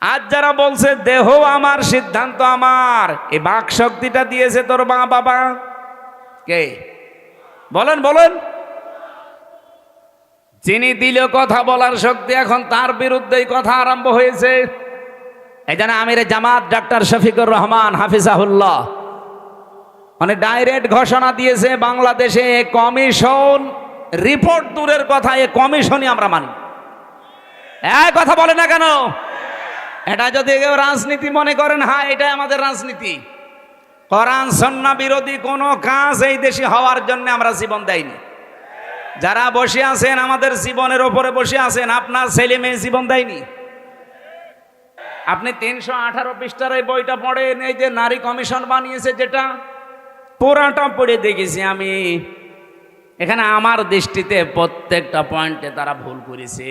আজ যারা বলছে দেহ আমার সিদ্ধান্ত আমার, এই বাক শক্তিটা দিয়েছে তোর মা বাবা কে? বলেন বলেন। যিনি দিল কথা বলার শক্তি, এখন তার বিরুদ্ধেই কথা আরম্ভ হয়েছে। এই জন্য আমির জামাত ডাক্তার শফিকুর রহমান হাফিজাহুল্লাহ মানে ডাইরেক্ট ঘোষণা দিয়েছে, বাংলাদেশে কমিশন রিপোর্ট দূরের কথা, এ কমিশনই আমরা মানি। এক কথা বলে না কেন? এটা যদি কেউ রাজনীতি মনে করেন, হ্যাঁ এটাই আমাদের রাজনীতি। কোরআন সুন্নাহ বিরোধী কোনো কাজ এই দেশে হওয়ার জন্য আমরা জীবন দেয়নি। যারা বসে আছেন আমাদের জীবনের ওপরে বসে আছেন, আপনার ছেলে মেয়ে জীবন দেয়নি। আপনি 318 পৃষ্ঠার এই বইটা পড়েন, এই যে নারী কমিশন বানিয়েছে, যেটা পুরাটা পড়ে দেখেছি আমি। এখানে আমার দৃষ্টিতে প্রত্যেকটা পয়েন্টে তারা ভুল করেছে,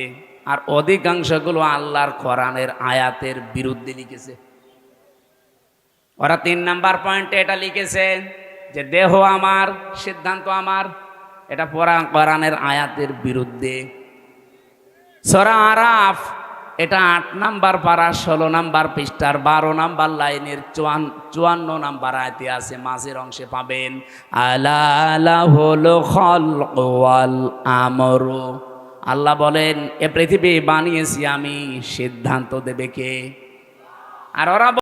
আর অধিকাংশগুলো আল্লাহর কোরআনের আয়াতের বিরুদ্ধে লিখেছে। ওরা 3 নাম্বার পয়েন্টে এটা লিখেছে যে দেহ আমার সিদ্ধান্ত আমার, এটা কোরআনের আয়াতের বিরুদ্ধে। সূরা আরাফ এটা 8 নাম্বার পারা 16 নাম্বার পৃষ্ঠার 12 নাম্বার লাইনের 54 নাম্বার আয়াতে আছে, মাঝের অংশে পাবেন আলা লাহুল খালকু ওয়াল আমরু। আল্লাহ বলেন এ পৃথিবী বানিয়েছি আমি, সিদ্ধান্ত দেবে কে? আর ওরা